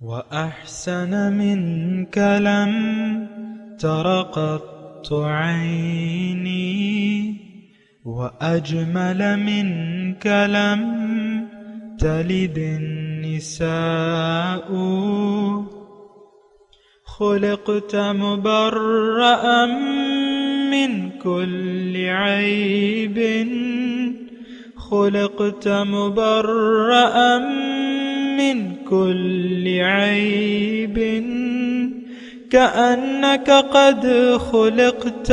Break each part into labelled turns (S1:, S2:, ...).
S1: وأحسن منك لم تر قط عيني وأجمل منك لم تلد النساء خلقت مبرأ من كل عيب خلقت مبرأ من كل عيب كأنك قد خلقت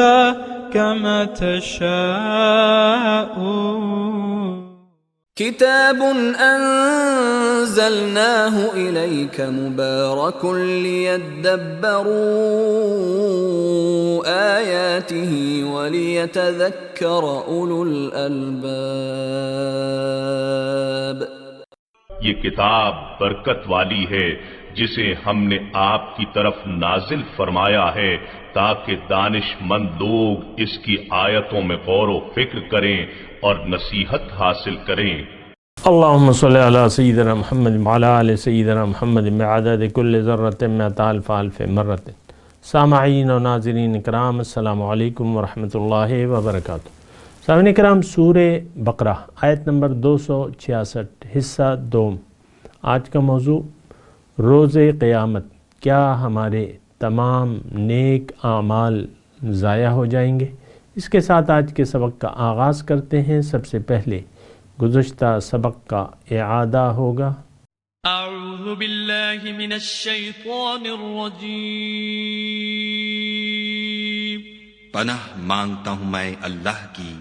S1: كما تشاء
S2: كتاب أنزلناه إليك مبارك ليدبروا آياته وليتذكر أولو الألباب.
S3: یہ کتاب برکت والی ہے جسے ہم نے آپ کی طرف نازل فرمایا ہے تاکہ دانش مند لوگ اس کی آیتوں میں غور و فکر کریں اور نصیحت حاصل کریں.
S4: اللہم صلی علی سیدنا محمد وعلی آل سیدنا محمد بعدد کل ذرۃ مئۃ الف الف مرۃ. سامعین و ناظرین اکرام، السلام علیکم ورحمۃ اللہ وبرکاتہ. سامعین اکرام، سورہ بقرہ آیت نمبر 266 حصہ دوم. آج کا موضوع روز قیامت کیا ہمارے تمام نیک اعمال ضائع ہو جائیں گے؟ اس کے ساتھ آج کے سبق کا آغاز کرتے ہیں. سب سے پہلے گزشتہ سبق کا اعادہ ہوگا.
S5: اعوذ باللہ من الشیطان الرجیم.
S6: پناہ مانگتا ہوں میں اللہ کی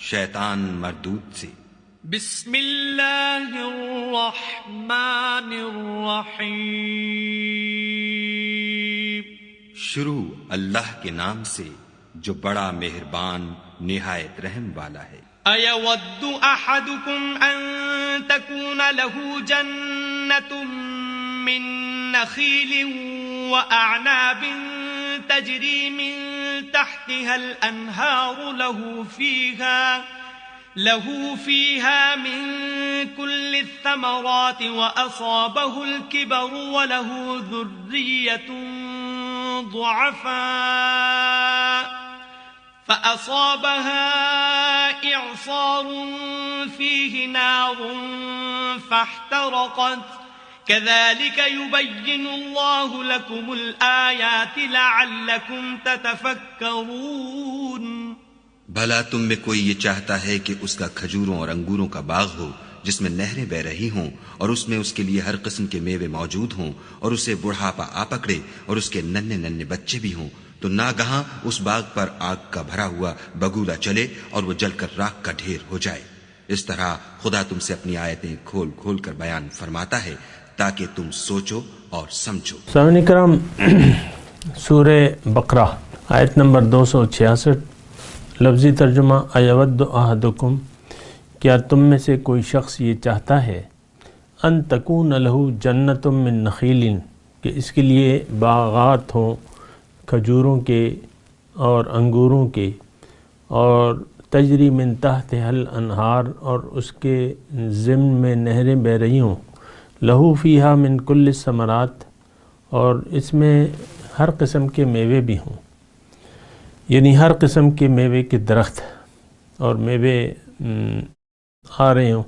S6: شیطان مردود سے.
S5: بسم اللہ الرحمن الرحیم.
S6: شروع اللہ کے نام سے جو بڑا مہربان نہایت رحم والا ہے.
S5: أَيَوَدُّ أَحَدُكُمْ أَن تَكُونَ لَهُ جَنَّةٌ مِّن نَخِيلٍ وَأَعْنَابٍ تَجْرِي مِن تَحْتِهَا الْأَنْهَارُ له فيها من كل الثمرات وأصابه الكبر وله ذرية ضعفاء فأصابها إعصار فيه نار فاحترقت كذلك يبين الله لكم الآيات لعلكم تتفكرون.
S6: بھلا تم میں کوئی یہ چاہتا ہے کہ اس کا کھجوروں اور انگوروں کا باغ ہو جس میں نہریں بہ رہی ہوں اور اس میں اس کے لیے ہر قسم کے میوے موجود ہوں اور اسے بڑھاپا آ پکڑے اور اس کے ننھے ننھے بچے بھی ہوں تو ناگہاں اس باغ پر آگ کا بھرا ہوا بگولا چلے اور وہ جل کر راکھ کا ڈھیر ہو جائے. اس طرح خدا تم سے اپنی آیتیں کھول کھول کر بیان فرماتا ہے تاکہ تم سوچو اور سمجھو.
S4: سامعین کرام، سورہ بقرہ آیت نمبر 266. لفظی ترجمہ: ایود احدکم، کیا تم میں سے کوئی شخص یہ چاہتا ہے ان تکون لہ جنت من نخیل، کہ اس کے لیے باغات ہوں کھجوروں کے اور انگوروں کے، اور تجری من تحتها الانہار، اور اس کے ضمن میں نہریں بہ رہی ہوں، لہو فیہا من کل الثمرات، اور اس میں ہر قسم کے میوے بھی ہوں، یعنی ہر قسم کے میوے کے درخت اور میوے آ رہے ہوں.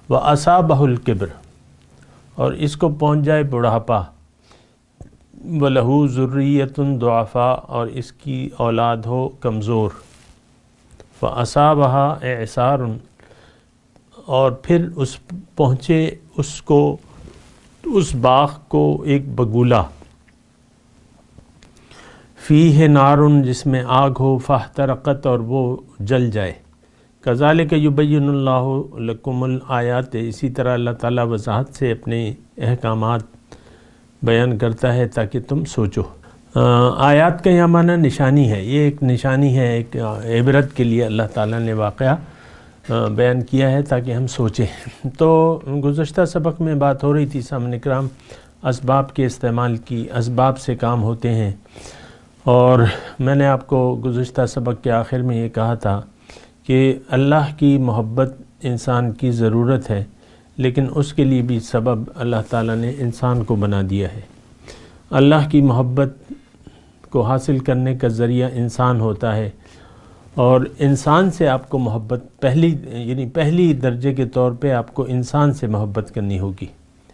S4: وَأَصَابَهُ الْكِبْرُ، اور اس کو پہنچ جائے بڑھاپا. وَلَهُ ذُرِّيَّةٌ ضُعَفَاء، اور اس کی اولاد ہو کمزور. فَأَصَابَهَا إِعْصَارٌ، اور پھر اس پہنچے اس کو اس باغ کو ایک بگولا. فیہ نارن، جس میں آگ ہو. فاحترقت، اور وہ جل جائے. کذالک یبین اللہ لکم الآیات، اسی طرح اللہ تعالیٰ وضاحت سے اپنے احکامات بیان کرتا ہے تاکہ تم سوچو. آیات کا یہ معنی نشانی ہے. یہ ایک نشانی ہے، ایک عبرت کے لیے اللہ تعالیٰ نے واقعہ بیان کیا ہے تاکہ ہم سوچیں. تو گزشتہ سبق میں بات ہو رہی تھی سامعین کرام اسباب کے استعمال کی. اسباب سے کام ہوتے ہیں، اور میں نے آپ کو گزشتہ سبق کے آخر میں یہ کہا تھا کہ اللہ کی محبت انسان کی ضرورت ہے، لیکن اس کے لیے بھی سبب اللہ تعالیٰ نے انسان کو بنا دیا ہے۔ اللہ کی محبت کو حاصل کرنے کا ذریعہ انسان ہوتا ہے، اور انسان سے آپ کو محبت پہلی درجے کے طور پہ آپ کو انسان سے محبت کرنی ہوگی۔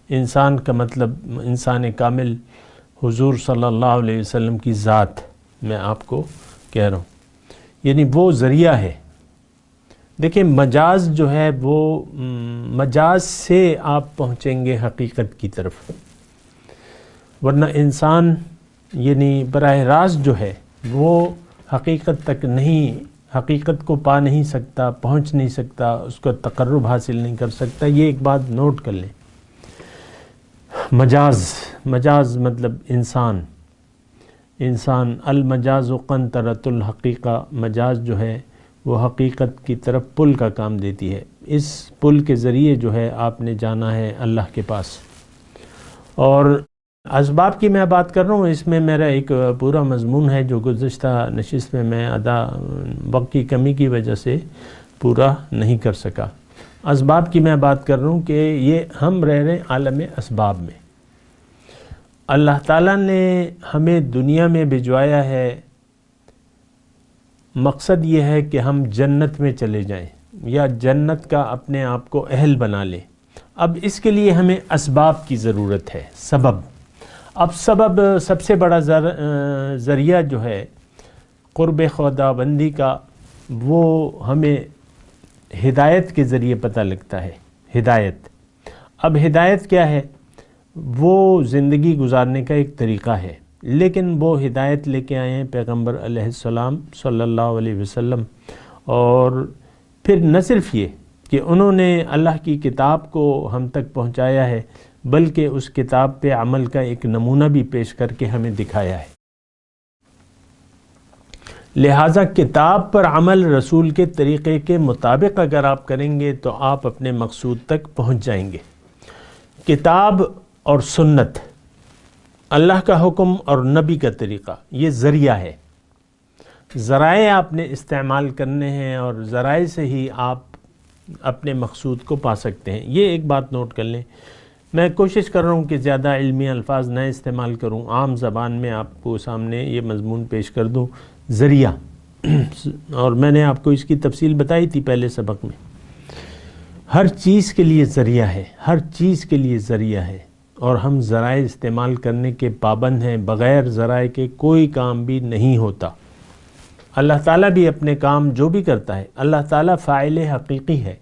S4: انسان کا مطلب انسان کامل حضور صلی اللہ علیہ وسلم کی ذات میں آپ کو کہہ رہا ہوں، یعنی وہ ذریعہ ہے۔ دیکھیں مجاز جو ہے وہ مجاز سے آپ پہنچیں گے حقیقت کی طرف، ورنہ انسان یعنی براہ راست جو ہے وہ حقیقت تک نہیں، حقیقت کو پا نہیں سکتا، پہنچ نہیں سکتا، اس کو تقرب حاصل نہیں کر سکتا۔ یہ ایک بات نوٹ کر لیں۔ مجاز مطلب انسان المجاز قنطرۃ الحقیقہ، مجاز جو ہے وہ حقیقت کی طرف پل کا کام دیتی ہے۔ اس پل کے ذریعے جو ہے آپ نے جانا ہے اللہ کے پاس۔ اور اسباب کی میں بات کر رہا ہوں، اس میں میرا ایک پورا مضمون ہے جو گزشتہ نشست میں وقت کی کمی کی وجہ سے پورا نہیں کر سکا۔ اسباب کی میں بات کر رہا ہوں کہ یہ ہم رہ رہے ہیں عالم اسباب میں۔ اللہ تعالیٰ نے ہمیں دنیا میں بھجوایا ہے، مقصد یہ ہے کہ ہم جنت میں چلے جائیں یا جنت کا اپنے آپ کو اہل بنا لیں۔ اب اس کے لیے ہمیں اسباب کی ضرورت ہے، سبب۔ اب سبب سب سے بڑا ذریعہ جو ہے قرب خدا بندی کا، وہ ہمیں ہدایت کے ذریعے پتہ لگتا ہے۔ ہدایت، اب ہدایت کیا ہے؟ وہ زندگی گزارنے کا ایک طریقہ ہے، لیکن وہ ہدایت لے کے آئے ہیں پیغمبر علیہ السلام صلی اللہ علیہ وسلم۔ اور پھر نہ صرف یہ کہ انہوں نے اللہ کی کتاب کو ہم تک پہنچایا ہے، بلکہ اس کتاب پہ عمل کا ایک نمونہ بھی پیش کر کے ہمیں دکھایا ہے۔ لہٰذا کتاب پر عمل رسول کے طریقے کے مطابق اگر آپ کریں گے تو آپ اپنے مقصود تک پہنچ جائیں گے۔ کتاب اور سنت، اللہ کا حکم اور نبی کا طریقہ، یہ ذریعہ ہے۔ ذرائع آپ نے استعمال کرنے ہیں اور ذرائع سے ہی آپ اپنے مقصود کو پا سکتے ہیں۔ یہ ایک بات نوٹ کر لیں۔ میں کوشش کر رہا ہوں کہ زیادہ علمی الفاظ نہ استعمال کروں، عام زبان میں آپ کو سامنے یہ مضمون پیش کر دوں۔ ذریعہ، اور میں نے آپ کو اس کی تفصیل بتائی تھی پہلے سبق میں۔ ہر چیز کے لیے ذریعہ ہے، ہر چیز کے لیے ذریعہ ہے، اور ہم ذرائع استعمال کرنے کے پابند ہیں۔ بغیر ذرائع کے کوئی کام بھی نہیں ہوتا۔ اللہ تعالیٰ بھی اپنے کام جو بھی کرتا ہے، اللہ تعالیٰ فاعل حقیقی ہے،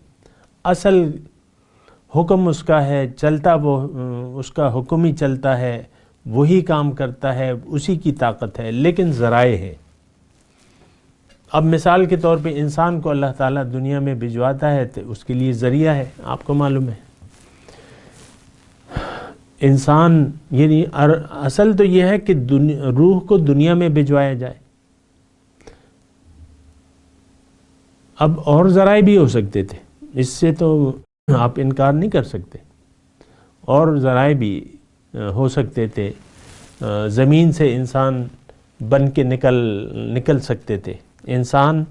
S4: اصل حکم اس کا ہے، چلتا وہ اس کا حکم ہی چلتا ہے، وہی کام کرتا ہے، اسی کی طاقت ہے، لیکن ذرائع ہے۔ اب مثال کے طور پہ انسان کو اللہ تعالیٰ دنیا میں بھجواتا ہے تو اس کے لیے ذریعہ ہے، آپ کو معلوم ہے۔ انسان یعنی اصل تو یہ ہے کہ روح کو دنیا میں بھجوایا جائے۔ اب اور ذرائع بھی ہو سکتے تھے، اس سے تو آپ انکار نہیں کر سکتے، اور ذرائع بھی ہو سکتے تھے۔ زمین سے انسان بن کے نکل سکتے تھے۔ انسان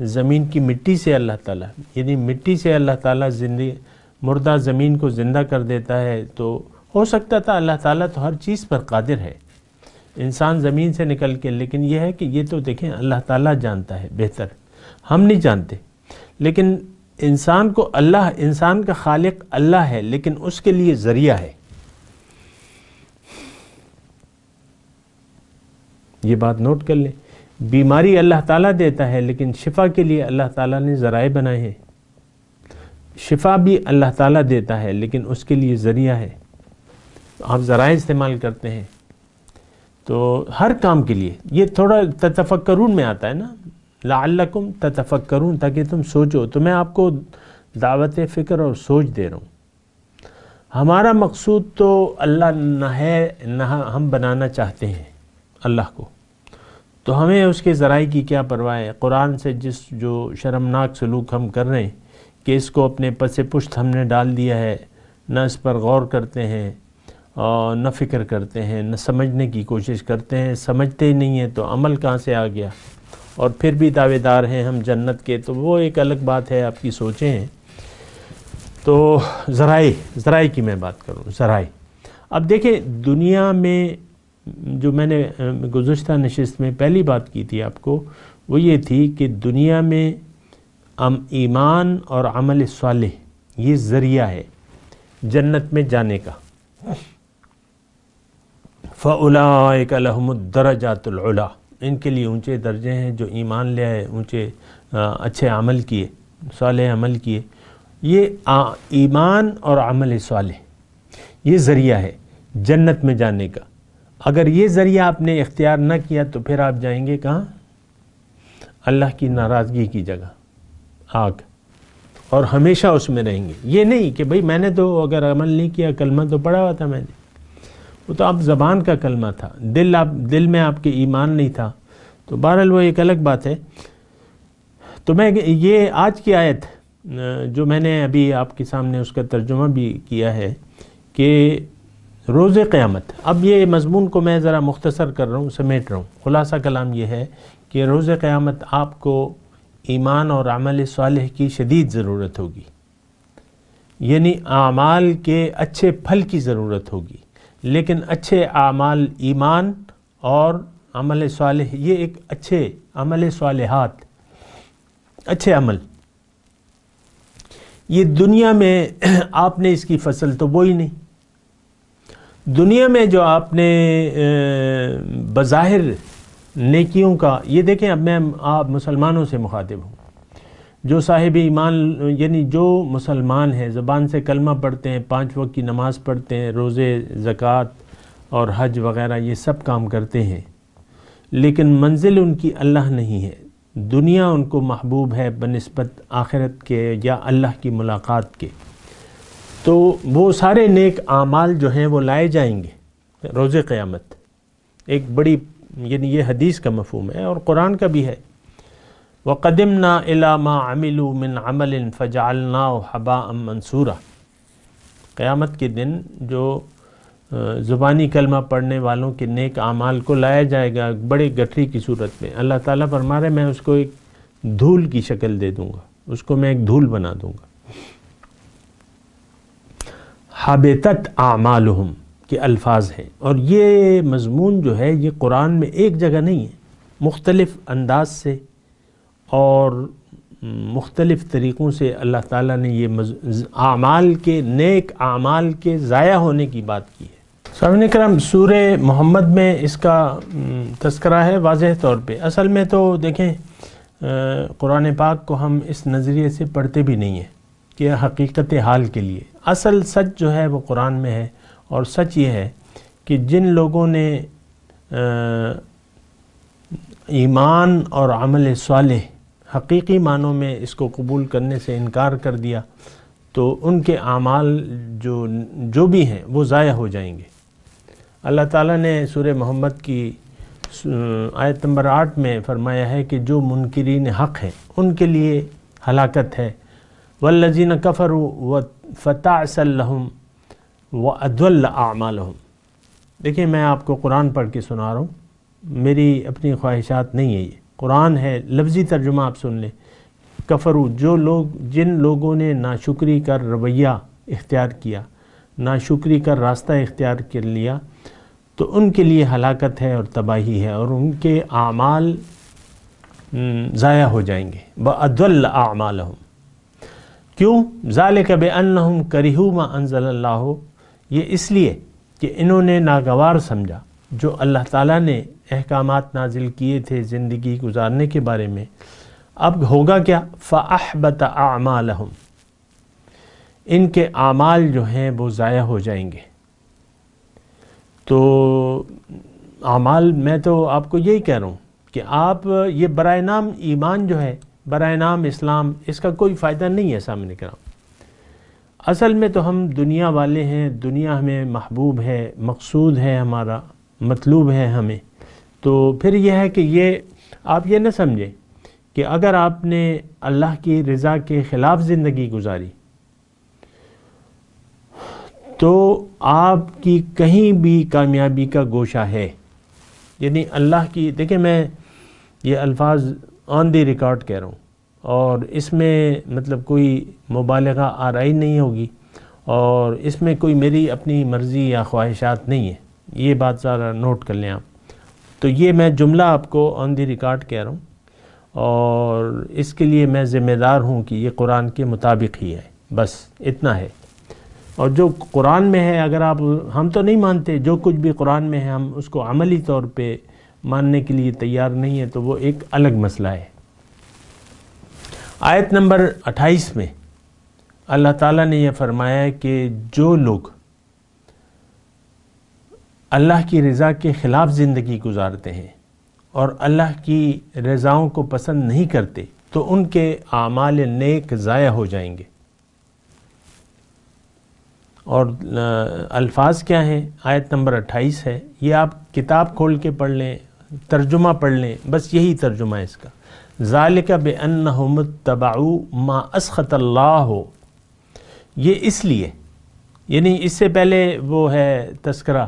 S4: زمین کی مٹی سے اللہ تعالیٰ، یعنی مٹی سے اللہ تعالیٰ مردہ زمین کو زندہ کر دیتا ہے، تو ہو سکتا تھا۔ اللہ تعالیٰ تو ہر چیز پر قادر ہے۔ انسان زمین سے نکل کے، لیکن یہ ہے کہ یہ تو دیکھیں اللہ تعالیٰ جانتا ہے بہتر، ہم نہیں جانتے۔ لیکن انسان کو انسان کا خالق اللہ ہے، لیکن اس کے لیے ذریعہ ہے۔ یہ بات نوٹ کر لیں۔ بیماری اللہ تعالیٰ دیتا ہے، لیکن شفا کے لیے اللہ تعالیٰ نے ذرائع بنائے ہیں۔ شفا بھی اللہ تعالیٰ دیتا ہے، لیکن اس کے لیے ذریعہ ہے۔ آپ ذرائع استعمال کرتے ہیں تو ہر کام کے لیے، یہ تھوڑا تتفکرون میں آتا ہے نا، لعلکم تتفکرون، تاکہ تم سوچو۔ تو میں آپ کو دعوت فکر اور سوچ دے رہا ہوں۔ ہمارا مقصود تو اللہ نہ ہے، نہ ہم بنانا چاہتے ہیں اللہ کو، تو ہمیں اس کے ذرائع کی کیا پرواہ ہے۔ قرآن سے جو شرمناک سلوک ہم کر رہے ہیں کہ اس کو اپنے پس پشت ہم نے ڈال دیا ہے، نہ اس پر غور کرتے ہیں اور نہ فکر کرتے ہیں، نہ سمجھنے کی کوشش کرتے ہیں، سمجھتے ہی نہیں ہیں تو عمل کہاں سے آ گیا، اور پھر بھی دعوے دار ہیں ہم جنت کے، تو وہ ایک الگ بات ہے، آپ کی سوچیں ہیں۔ تو ذرائع کی میں بات کروں، ذرائع. اب دیکھیں دنیا میں جو میں نے گزشتہ نشست میں پہلی بات کی تھی آپ کو، وہ یہ تھی کہ دنیا میں ایمان اور عمل صالح یہ ذریعہ ہے جنت میں جانے کا. فَأُولَٰئِكَ لَهُمُ الدَّرَجَاتُ الْعُلَىٰ، ان کے لیے اونچے درجے ہیں جو ایمان لے آئے، اونچے اچھے عمل کیے، صالح عمل کیے. یہ ایمان اور عمل صالح یہ ذریعہ ہے جنت میں جانے کا. اگر یہ ذریعہ آپ نے اختیار نہ کیا تو پھر آپ جائیں گے کہاں؟ اللہ کی ناراضگی کی جگہ، آگ، اور ہمیشہ اس میں رہیں گے. یہ نہیں کہ بھئی میں نے تو اگر عمل نہیں کیا، کلمہ تو پڑھا ہوا تھا میں نے، وہ تو آپ زبان کا کلمہ تھا، دل میں آپ کے ایمان نہیں تھا، تو بہرحال وہ ایک الگ بات ہے. تو میں یہ آج کی آیت جو میں نے ابھی آپ کے سامنے اس کا ترجمہ بھی کیا ہے کہ روز قیامت، اب یہ مضمون کو میں ذرا مختصر کر رہا ہوں، سمیٹ رہا ہوں. خلاصہ کلام یہ ہے کہ روز قیامت آپ کو ایمان اور عمل صالح کی شدید ضرورت ہوگی، یعنی اعمال کے اچھے پھل کی ضرورت ہوگی. لیکن اچھے اعمال، ایمان اور عمل صالح، یہ ایک اچھے عمل صالحات، اچھے عمل، یہ دنیا میں آپ نے اس کی فصل تو بوئی نہیں. دنیا میں جو آپ نے بظاہر نیکیوں کا، یہ دیکھیں اب میں آپ مسلمانوں سے مخاطب ہوں، جو صاحب ایمان یعنی جو مسلمان ہیں، زبان سے کلمہ پڑھتے ہیں، 5 وقت کی نماز پڑھتے ہیں، روزے، زکوٰۃ اور حج وغیرہ یہ سب کام کرتے ہیں، لیکن منزل ان کی اللہ نہیں ہے. دنیا ان کو محبوب ہے بنسبت آخرت کے یا اللہ کی ملاقات کے. تو وہ سارے نیک اعمال جو ہیں وہ لائے جائیں گے روز قیامت. ایک بڑی، یعنی یہ حدیث کا مفہوم ہے اور قرآن کا بھی ہے. وَقَدِمْنَا إِلَىٰ مَا عَمِلُوا مِنْ عَمَلٍ فَجَعَلْنَاهُ حَبَاءً مَنْثُورًا. قیامت کے دن جو زبانی کلمہ پڑھنے والوں کے نیک اعمال کو لایا جائے گا بڑے گٹھری کی صورت میں. اللہ تعالیٰ فرما رہے میں اس کو ایک دھول کی شکل دے دوں گا، اس کو میں ایک دھول بنا دوں گا. حَبِطَتْ أَعْمَالُهُمْ کے الفاظ ہیں، اور یہ مضمون جو ہے یہ قرآن میں ایک جگہ نہیں ہے، مختلف انداز سے اور مختلف طریقوں سے اللہ تعالیٰ نے یہ اعمال کے، نیک اعمال کے ضائع ہونے کی بات کی ہے. سامعین کرام، سورہ محمد میں اس کا تذکرہ ہے واضح طور پہ. اصل میں تو دیکھیں قرآن پاک کو ہم اس نظریے سے پڑھتے بھی نہیں ہیں کہ حقیقت حال کے لیے. اصل سچ جو ہے وہ قرآن میں ہے، اور سچ یہ ہے کہ جن لوگوں نے ایمان اور عمل صالح حقیقی معنوں میں اس کو قبول کرنے سے انکار کر دیا تو ان کے اعمال جو بھی ہیں وہ ضائع ہو جائیں گے. اللہ تعالیٰ نے سورہ محمد کی آیت نمبر 8 میں فرمایا ہے کہ جو منکرین حق ہیں ان کے لیے ہلاکت ہے. والذین کفروا فتعسا لہم واضل اعمالہم. دیکھیں میں آپ کو قرآن پڑھ کے سنا رہا ہوں، میری اپنی خواہشات نہیں ہے، یہ قرآن ہے، لفظی ترجمہ آپ سن لیں. کفرو، جن لوگوں نے ناشکری کا رویہ اختیار کیا، ناشکری کا راستہ اختیار کر لیا، تو ان کے لیے ہلاکت ہے اور تباہی ہے، اور ان کے اعمال ضائع ہو جائیں گے. وَأَضَلَّ أَعْمَالَهُمْ. کیوں؟ ذَلِكَ بِأَنَّهُمْ كَرِهُوا مَا أَنزَلَ اللَّهُ. یہ اس لیے کہ انہوں نے ناگوار سمجھا جو اللہ تعالیٰ نے احکامات نازل کیے تھے زندگی گزارنے کے بارے میں. اب ہوگا کیا؟ فَأَحْبَطَ أَعْمَالَهُمْ. ان کے اعمال جو ہیں وہ ضائع ہو جائیں گے. تو اعمال، میں تو آپ کو یہی کہہ رہا ہوں کہ آپ یہ برائے نام ایمان جو ہے، برائے نام اسلام، اس کا کوئی فائدہ نہیں ہے. سامنے کرام، اصل میں تو ہم دنیا والے ہیں، دنیا ہمیں محبوب ہے، مقصود ہے ہمارا، مطلوب ہے ہمیں. تو پھر یہ ہے کہ یہ آپ یہ نہ سمجھیں کہ اگر آپ نے اللہ کی رضا کے خلاف زندگی گزاری تو آپ کی کہیں بھی کامیابی کا گوشہ ہے. یعنی اللہ کی، دیکھیں میں یہ الفاظ آن دی ریکارڈ کہہ رہا ہوں، اور اس میں مطلب کوئی مبالغہ آرائی نہیں ہوگی، اور اس میں کوئی میری اپنی مرضی یا خواہشات نہیں ہے، یہ بات ذرا نوٹ کر لیں آپ۔ تو یہ میں جملہ آپ کو آن دی ریکارڈ کہہ رہا ہوں، اور اس کے لیے میں ذمہ دار ہوں کہ یہ قرآن کے مطابق ہی ہے، بس اتنا ہے۔ اور جو قرآن میں ہے، اگر آپ، ہم تو نہیں مانتے، جو کچھ بھی قرآن میں ہے ہم اس کو عملی طور پہ ماننے کے لیے تیار نہیں ہے، تو وہ ایک الگ مسئلہ ہے۔ آیت نمبر 28 میں اللہ تعالیٰ نے یہ فرمایا ہے کہ جو لوگ اللہ کی رضا کے خلاف زندگی گزارتے ہیں اور اللہ کی رضاؤں کو پسند نہیں کرتے تو ان کے اعمال نیک ضائع ہو جائیں گے۔ اور الفاظ کیا ہیں؟ آیت نمبر 28 ہے، یہ آپ کتاب کھول کے پڑھ لیں، ترجمہ پڑھ لیں، بس یہی ترجمہ ہے اس کا۔ ذالک بأنہم اتبعوا ما اسخط اللہ، یہ اس لیے، یعنی اس سے پہلے وہ ہے تذکرہ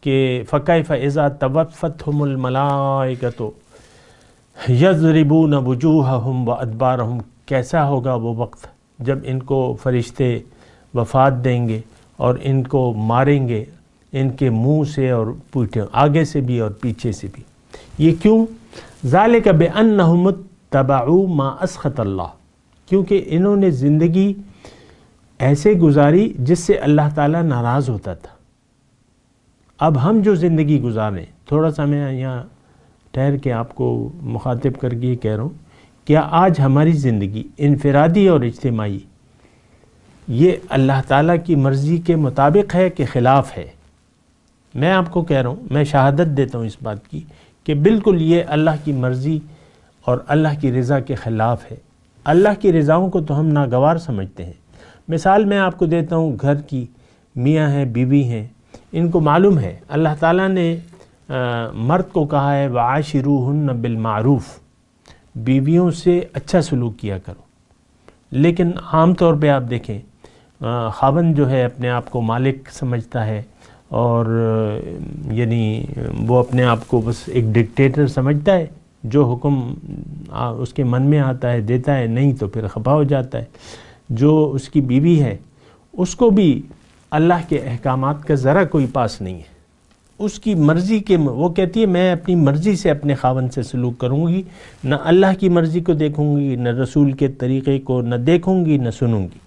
S4: کہ فکیف اذا توفتہم الملائکۃ یضربون وجوہہم وادبارہم، کیسا ہوگا وہ وقت جب ان کو فرشتے وفات دیں گے اور ان کو ماریں گے، ان کے منہ سے اور پیٹھے، آگے سے بھی اور پیچھے سے بھی۔ یہ کیوں؟ ذالک بأنہم اتبعوا ما اسخط اللہ، کیونکہ انہوں نے زندگی ایسے گزاری جس سے اللہ تعالیٰ ناراض ہوتا تھا۔ اب ہم جو زندگی گزاریں، تھوڑا سا میں یہاں ٹھہر کے آپ کو مخاطب کر کے یہ کہہ رہا ہوں، کیا آج ہماری زندگی انفرادی اور اجتماعی یہ اللہ تعالیٰ کی مرضی کے مطابق ہے کہ خلاف ہے؟ میں آپ کو کہہ رہا ہوں، میں شہادت دیتا ہوں اس بات کی کہ بالکل یہ اللہ کی مرضی اور اللہ کی رضا کے خلاف ہے۔ اللہ کی رضاؤں کو تو ہم ناگوار سمجھتے ہیں۔ مثال میں آپ کو دیتا ہوں، گھر کی میاں ہیں، بیوی ہیں، ان کو معلوم ہے اللہ تعالیٰ نے مرد کو کہا ہے وعاشروہن بالمعروف، بیویوں سے اچھا سلوک کیا کرو، لیکن عام طور پہ آپ دیکھیں خاوند جو ہے اپنے آپ کو مالک سمجھتا ہے، اور یعنی وہ اپنے آپ کو بس ایک ڈکٹیٹر سمجھتا ہے، جو حکم اس کے من میں آتا ہے دیتا ہے، نہیں تو پھر خفا ہو جاتا ہے۔ جو اس کی بیوی ہے اس کو بھی اللہ کے احکامات کا ذرا کوئی پاس نہیں ہے، اس کی مرضی کے، وہ کہتی ہے میں اپنی مرضی سے اپنے خاوند سے سلوک کروں گی، نہ اللہ کی مرضی کو دیکھوں گی، نہ رسول کے طریقے کو نہ دیکھوں گی، نہ سنوں گی،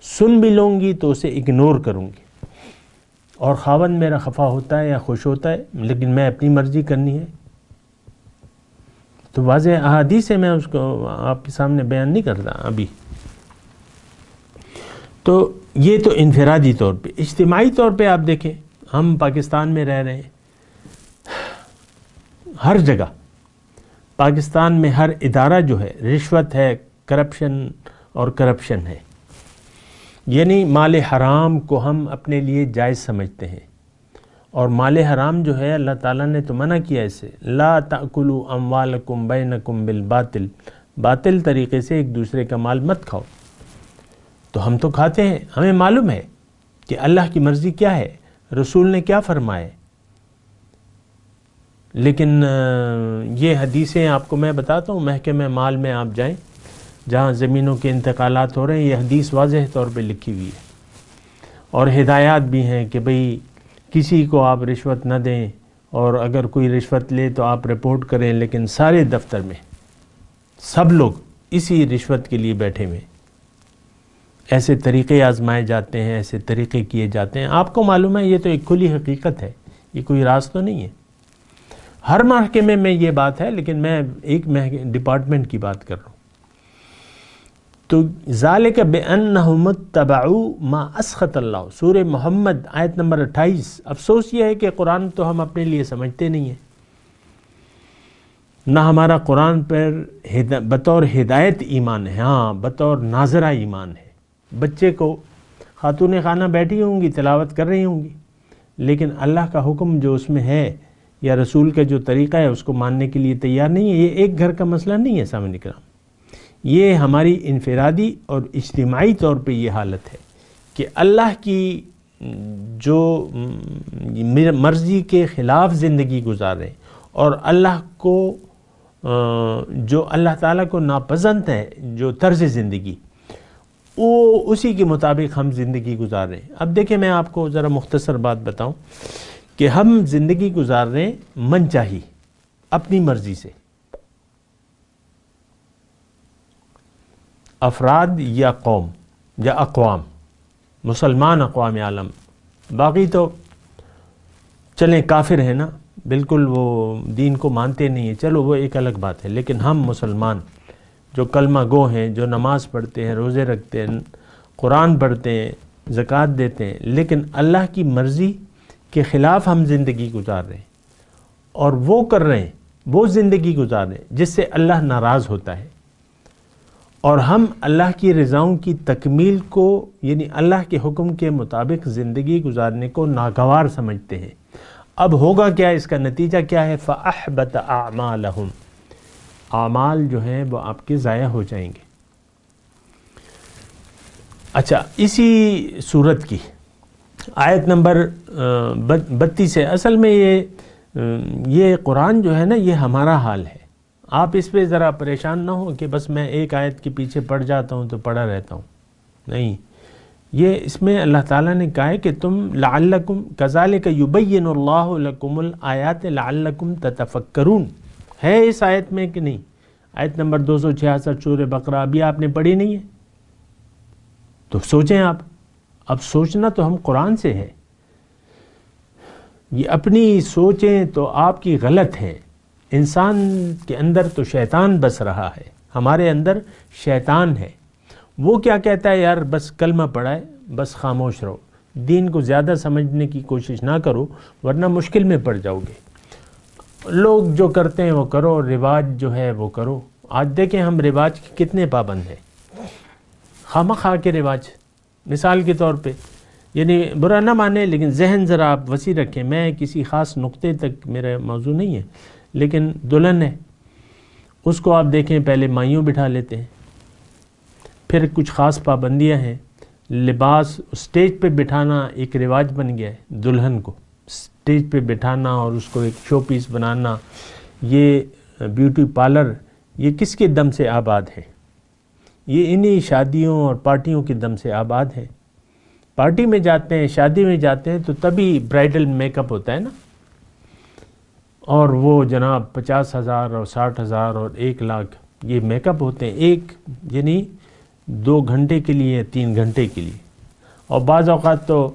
S4: سن بھی لوں گی تو اسے اگنور کروں گی، اور خاوند میرا خفا ہوتا ہے یا خوش ہوتا ہے، لیکن میں اپنی مرضی کرنی ہے۔ تو واضح احادیث ہے، میں اس کو آپ کے سامنے بیان نہیں کرتا ابھی۔ تو یہ تو انفرادی طور پہ۔ اجتماعی طور پہ آپ دیکھیں، ہم پاکستان میں رہ رہے ہیں، ہر جگہ پاکستان میں ہر ادارہ جو ہے رشوت ہے، کرپشن ہے، یعنی مال حرام کو ہم اپنے لیے جائز سمجھتے ہیں، اور مال حرام جو ہے اللہ تعالیٰ نے تو منع کیا اسے، لا تأکلوا اموالکم بینکم بالباطل، باطل طریقے سے ایک دوسرے کا مال مت کھاؤ۔ تو ہم تو کھاتے ہیں، ہمیں معلوم ہے کہ اللہ کی مرضی کیا ہے، رسول نے کیا فرمائے، لیکن یہ حدیثیں آپ کو میں بتاتا ہوں، محکمہ مال میں آپ جائیں جہاں زمینوں کے انتقالات ہو رہے ہیں، یہ حدیث واضح طور پہ لکھی ہوئی ہے، اور ہدایات بھی ہیں کہ بھئی کسی کو آپ رشوت نہ دیں، اور اگر کوئی رشوت لے تو آپ رپورٹ کریں، لیکن سارے دفتر میں سب لوگ اسی رشوت کے لیے بیٹھے ہوئے، ایسے طریقے آزمائے جاتے ہیں، ایسے طریقے کیے جاتے ہیں۔ آپ کو معلوم ہے یہ تو ایک کھلی حقیقت ہے، یہ کوئی راز تو نہیں ہے، ہر محکمے میں یہ بات ہے، لیکن میں ایک ڈپارٹمنٹ کی بات کر رہا ہوں۔ تو ذالک بأنہم اتبعوا ما اسخط اللہ، سورہ محمد آیت نمبر 28۔ افسوس یہ ہے کہ قرآن تو ہم اپنے لیے سمجھتے نہیں ہیں، نہ ہمارا قرآن پر بطور ہدایت ایمان ہے، ہاں بطور ناظرہ ایمان ہے۔ بچے کو خاتون خانہ بیٹھی ہوں گی، تلاوت کر رہی ہوں گی، لیکن اللہ کا حکم جو اس میں ہے یا رسول کا جو طریقہ ہے اس کو ماننے کے لیے تیار نہیں ہے۔ یہ ایک گھر کا مسئلہ نہیں ہے سامنے کرام، یہ ہماری انفرادی اور اجتماعی طور پہ یہ حالت ہے کہ اللہ کی جو مرضی کے خلاف زندگی گزار رہے ہیں، اور اللہ کو جو اللہ تعالیٰ کو ناپسند ہے جو طرز زندگی، وہ اسی کے مطابق ہم زندگی گزار رہے ہیں۔ اب دیکھیں میں آپ کو ذرا مختصر بات بتاؤں کہ ہم زندگی گزار رہے ہیں من چاہی، اپنی مرضی سے، افراد یا قوم یا اقوام، مسلمان اقوام عالم، باقی تو چلیں کافر ہیں نا، بالکل وہ دین کو مانتے نہیں ہیں، چلو وہ ایک الگ بات ہے، لیکن ہم مسلمان جو کلمہ گو ہیں، جو نماز پڑھتے ہیں، روزے رکھتے ہیں، قرآن پڑھتے ہیں، زکوٰۃ دیتے ہیں، لیکن اللہ کی مرضی کے خلاف ہم زندگی گزار رہے ہیں، اور وہ کر رہے ہیں، وہ زندگی گزار رہے ہیں جس سے اللہ ناراض ہوتا ہے، اور ہم اللہ کی رضاؤں کی تکمیل کو یعنی اللہ کے حکم کے مطابق زندگی گزارنے کو ناگوار سمجھتے ہیں۔ اب ہوگا کیا، اس کا نتیجہ کیا ہے؟ فَأَحْبَطَ أَعْمَالَهُمْ، اعمال جو ہیں وہ آپ کے ضائع ہو جائیں گے۔ اچھا، اسی صورت کی آیت نمبر 32 ہے۔ اصل میں یہ قرآن جو ہے نا، یہ ہمارا حال ہے، آپ اس پہ ذرا پریشان نہ ہو کہ بس میں ایک آیت کے پیچھے پڑ جاتا ہوں تو پڑھا رہتا ہوں، نہیں، یہ اس میں اللہ تعالیٰ نے کہا ہے کہ تم لعلکم کذالک یبین اللہ لکم الآیات لعلکم تتفکرون، ہے اس آیت میں کہ نہیں؟ آیت نمبر 266 سورہ بقرہ، ابھی آپ نے پڑھی نہیں ہے تو سوچیں آپ۔ اب سوچنا تو ہم قرآن سے ہے، یہ اپنی سوچیں تو آپ کی غلط ہیں۔ انسان کے اندر تو شیطان بس رہا ہے، ہمارے اندر شیطان ہے، وہ کیا کہتا ہے؟ یار بس کلمہ پڑھا ہے، بس خاموش رہو، دین کو زیادہ سمجھنے کی کوشش نہ کرو ورنہ مشکل میں پڑ جاؤ گے، لوگ جو کرتے ہیں وہ کرو، رواج جو ہے وہ کرو۔ آج دیکھیں ہم رواج کے کتنے پابند ہیں، خواہ کے رواج، مثال کے طور پہ، یعنی برا نہ مانے لیکن ذہن ذرا آپ وسیع رکھیں، میں کسی خاص نقطے تک میرا موضوع نہیں ہے، لیکن دلہن ہے، اس کو آپ دیکھیں پہلے مائیوں بٹھا لیتے ہیں، پھر کچھ خاص پابندیاں ہیں، لباس اسٹیج پہ بٹھانا ایک رواج بن گیا ہے، دلہن کو اسٹیج پہ بٹھانا اور اس کو ایک شو پیس بنانا، یہ بیوٹی پارلر، یہ کس کے دم سے آباد ہے؟ یہ انہی شادیوں اور پارٹیوں کے دم سے آباد ہے۔ پارٹی میں جاتے ہیں، شادی میں جاتے ہیں تو تبھی برائڈل میک اپ ہوتا ہے نا، اور وہ جناب 50,000 اور 60,000 اور 1,00,000 یہ میک اپ ہوتے ہیں، ایک یعنی 2 گھنٹے کے لیے، 3 گھنٹے کے لیے، اور بعض اوقات تو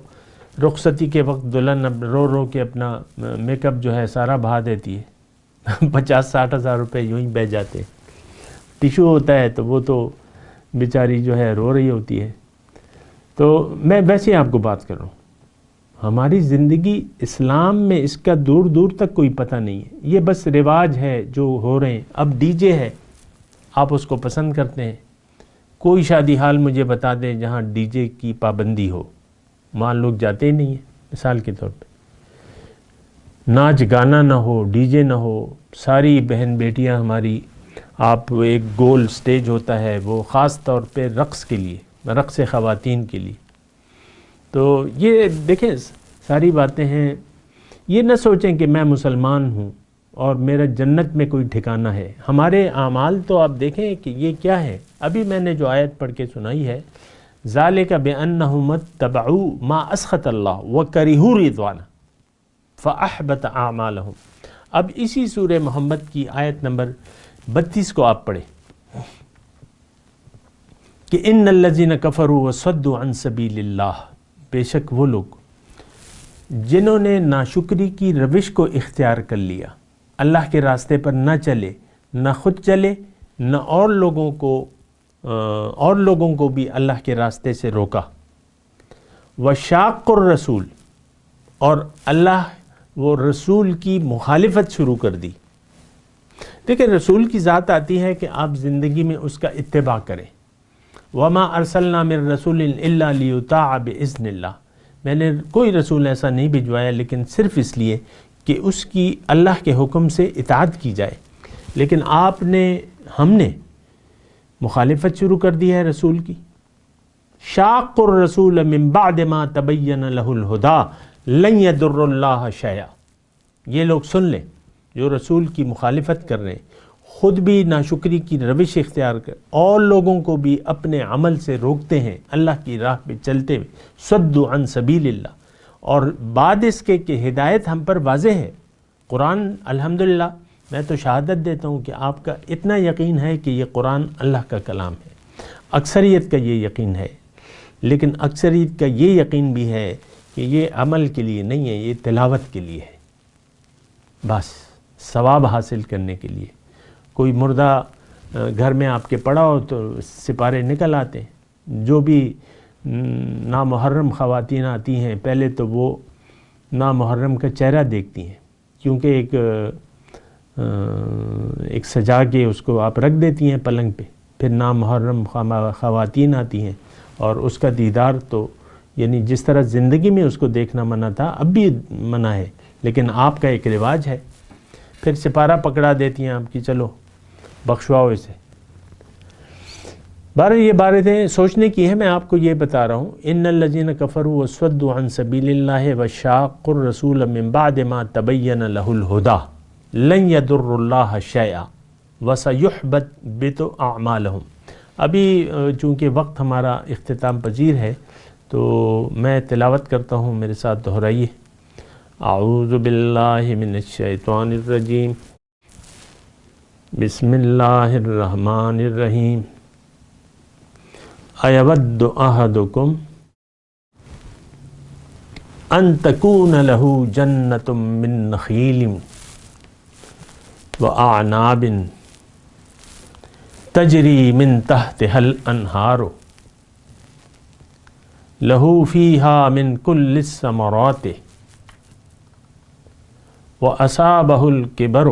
S4: رخصتی کے وقت دلہن رو رو کے اپنا میک اپ جو ہے سارا بہا دیتی ہے، 50-60 ہزار روپے یوں ہی بہ جاتے ہیں۔ ٹیشو ہوتا ہے تو وہ تو بیچاری جو ہے رو رہی ہوتی ہے۔ تو میں ویسے آپ کو بات کر رہا ہوں، ہماری زندگی اسلام میں اس کا دور دور تک کوئی پتہ نہیں ہے، یہ بس رواج ہے جو ہو رہے ہیں۔ اب ڈی جے ہے، آپ اس کو پسند کرتے ہیں، کوئی شادی حال مجھے بتا دیں جہاں ڈی جے کی پابندی ہو، وہاں لوگ جاتے ہی نہیں ہیں۔ مثال کے طور پہ ناچ گانا نہ ہو، ڈی جے نہ ہو، ساری بہن بیٹیاں ہماری، آپ ایک گول سٹیج ہوتا ہے وہ خاص طور پہ رقص کے لیے، رقص خواتین کے لیے۔ تو یہ دیکھیں ساری باتیں ہیں، یہ نہ سوچیں کہ میں مسلمان ہوں اور میرا جنت میں کوئی ٹھکانہ ہے۔ ہمارے اعمال تو آپ دیکھیں کہ یہ کیا ہے، ابھی میں نے جو آیت پڑھ کے سنائی ہے، ذالک بأنہم اتبعوا ما اسخط اللہ وکرہوا رضوانہ فاحبط اعمالہم۔ اب اسی سورہ محمد کی آیت نمبر 32 کو آپ پڑھیں کہ ان الذین کفروا وصدوا عن سبیل اللہ، بے شک وہ لوگ جنہوں نے ناشکری کی روش کو اختیار کر لیا، اللہ کے راستے پر نہ چلے، نہ خود چلے، نہ اور لوگوں کو بھی اللہ کے راستے سے روکا، وشاق الرسول، اور اللہ وہ رسول کی مخالفت شروع کر دی۔ دیکھیں رسول کی ذات آتی ہے کہ آپ زندگی میں اس کا اتباع کریں، وما ارسلنا من رسول الا لیطاع باذن اللہ، میں نے کوئی رسول ایسا نہیں بھجوایا لیکن صرف اس لیے کہ اس کی اللہ کے حکم سے اطاعت کی جائے، لیکن ہم نے مخالفت شروع کر دی ہے رسول کی۔ شاق الرسول من بعد ما تبین له الہدی لن یضر اللہ شیئا، یہ لوگ سن لیں جو رسول کی مخالفت کر رہے ہیں، خود بھی ناشکری کی روش اختیار کر اور لوگوں کو بھی اپنے عمل سے روکتے ہیں اللہ کی راہ پہ چلتے ہوئے، صدوا عن سبیل اللہ، اور بعد اس کے کہ ہدایت ہم پر واضح ہے۔ قرآن الحمدللہ میں تو شہادت دیتا ہوں کہ آپ کا اتنا یقین ہے کہ یہ قرآن اللہ کا کلام ہے، اکثریت کا یہ یقین ہے، لیکن اکثریت کا یہ یقین بھی ہے کہ یہ عمل کے لیے نہیں ہے، یہ تلاوت کے لیے ہے، بس ثواب حاصل کرنے کے لیے۔ کوئی مردہ گھر میں آپ کے پڑا ہو تو سپارے نکل آتے ہیں، جو بھی نامحرم خواتین آتی ہیں پہلے تو وہ نامحرم کا چہرہ دیکھتی ہیں، کیونکہ ایک سجا کے اس کو آپ رکھ دیتی ہیں پلنگ پہ، پھر نامحرم خواتین آتی ہیں اور اس کا دیدار تو یعنی جس طرح زندگی میں اس کو دیکھنا منع تھا اب بھی منع ہے، لیکن آپ کا ایک رواج ہے، پھر سپارہ پکڑا دیتی ہیں آپ کی، چلو بخشواؤ اسے۔ بہرحال یہ باتیں سوچنے کی ہے، میں آپ کو یہ بتا رہا ہوں، ان الذین کفروا وصدوا عن سبیل اللہ وشاقوا الرسول من بعد ما تبین له الہدی لن یضروا اللہ شیئا وسیحبط اعمالهم۔ ابھی چونکہ وقت ہمارا اختتام پذیر ہے تو میں تلاوت کرتا ہوں، میرے ساتھ دہرائیے۔ اعوذ باللہ من الشیطان الرجیم، بسم اللہ الرحمن الرحیم۔ ایود احدکم ان تکون له جنۃ من نخیل واعناب تجری من تحتها الانہار له فیہا من کل الثمرات وَأَصَابَهُ الْكِبَرُ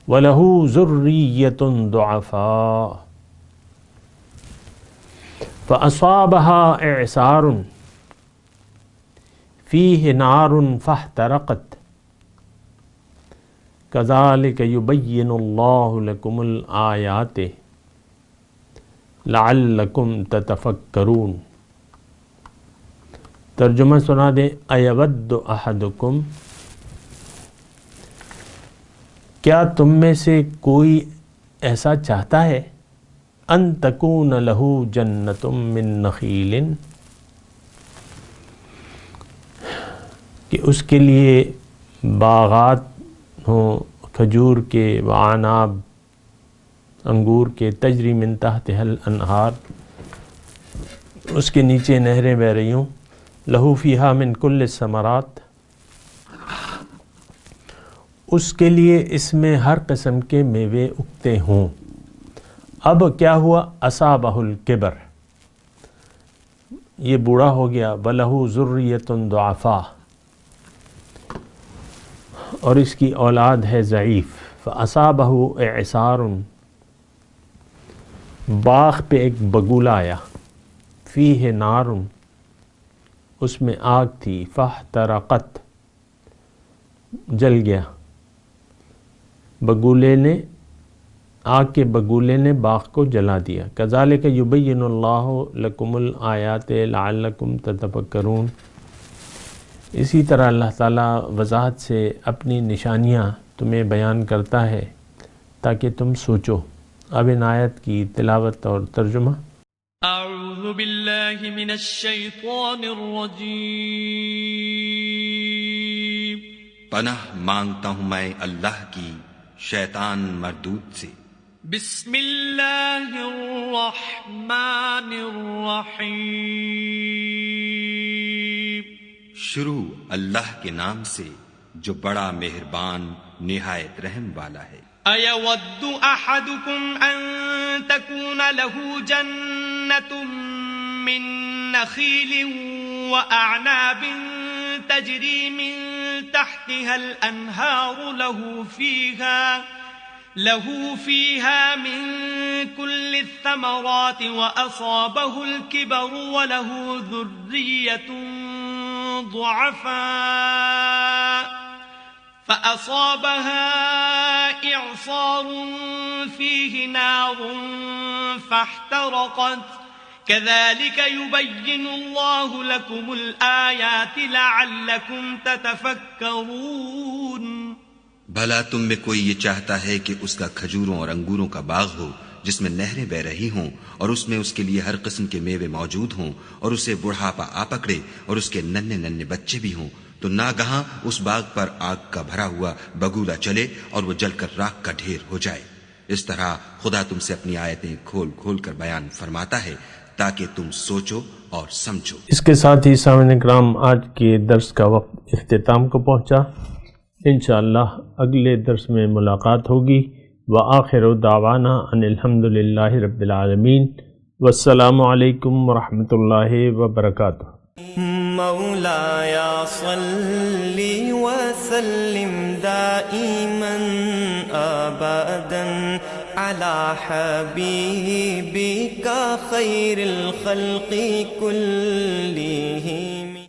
S4: وَلَهُ ذُرِّيَّةٌ ضُعَفَاءُ فَأَصَابَهَا إِعْصَارٌ فِيهِ نَارٌ فَاحْتَرَقَتْ كَذَلِكَ يُبَيِّنُ اللَّهُ لَكُمُ الْآيَاتِ لَعَلَّكُمْ تَتَفَكَّرُونَ۔ ترجمہ سنا دیں۔ ایود احدکم، کیا تم میں سے کوئی ایسا چاہتا ہے، ان تکون لہ جنۃ من نخیل، کہ اس کے لیے باغات ہوں کھجور کے، وعناب انگور کے، تجری من تحتها الانہار، اس کے نیچے نہریں بہہ رہی ہوں، لہو فیہا من کل الثمرات، اس کے لیے اس میں ہر قسم کے میوے اگتے ہوں۔ اب کیا ہوا؟ اصابہ الکبر، یہ بوڑھا ہو گیا، وَلَهُ ذُرِّيَّةٌ ضُعَفَاء، اور اس کی اولاد ہے ضعیف، فَأَصَابَهُ إِعْصَارٌ، باغ پہ ایک بگولا آیا، فیہ نار، اس میں آگ تھی، فاحترقت، جل گیا، بگولے نے، آگ کے بگولے نے باغ کو جلا دیا۔ کذالک یبین اللہ لکم الآیات لعلکم تتفکرون، اسی طرح اللہ تعالیٰ وضاحت سے اپنی نشانیاں تمہیں بیان کرتا ہے تاکہ تم سوچو۔ اب ان آیت کی تلاوت اور ترجمہ۔
S5: اعوذ باللہ من الشیطان الرجیم،
S6: پناہ مانگتا ہوں میں اللہ کی شیطان مردود سے۔
S5: بسم اللہ الرحمن الرحیم،
S6: شروع اللہ کے نام سے جو بڑا مہربان نہایت رحم والا ہے۔
S5: ایود احدکم ان تکون له جنت من نخیل واعناب تجری من تحتها الانہار له فيها من كل الثمرات وأصابه الكبر وله ذرية ضعفاء فأصابها إعصار فيه نار فاحترقت كذلك يبين الله لكم الآيات لعلكم تتفكرون۔
S6: بھلا تم میں کوئی یہ چاہتا ہے کہ اس کا کھجوروں اور انگوروں کا باغ ہو جس میں نہریں بہ رہی ہوں اور اس میں اس کے لیے ہر قسم کے میوے موجود ہوں اور اسے بڑھاپا آ پکڑے اور اس کے ننھے ننھے بچے بھی ہوں، تو ناگہاں اس باغ پر آگ کا بھرا ہوا بگولا چلے اور وہ جل کر راکھ کا ڈھیر ہو جائے۔ اس طرح خدا تم سے اپنی آیتیں کھول کھول کر بیان فرماتا ہے تاکہ تم سوچو اور سمجھو۔
S4: اس کے ساتھ ہی سامعین کرام آج کے درس کا وقت اختتام کو پہنچا۔ انشاءاللہ اگلے درس میں ملاقات ہوگی۔ وآخر دعوانا ان الحمدللہ رب العالمین، والسلام علیکم ورحمۃ اللہ وبرکاتہ۔
S7: مولایا صلی وسلم دائما ابدا علی حبیبک خیر الخلق کلہم۔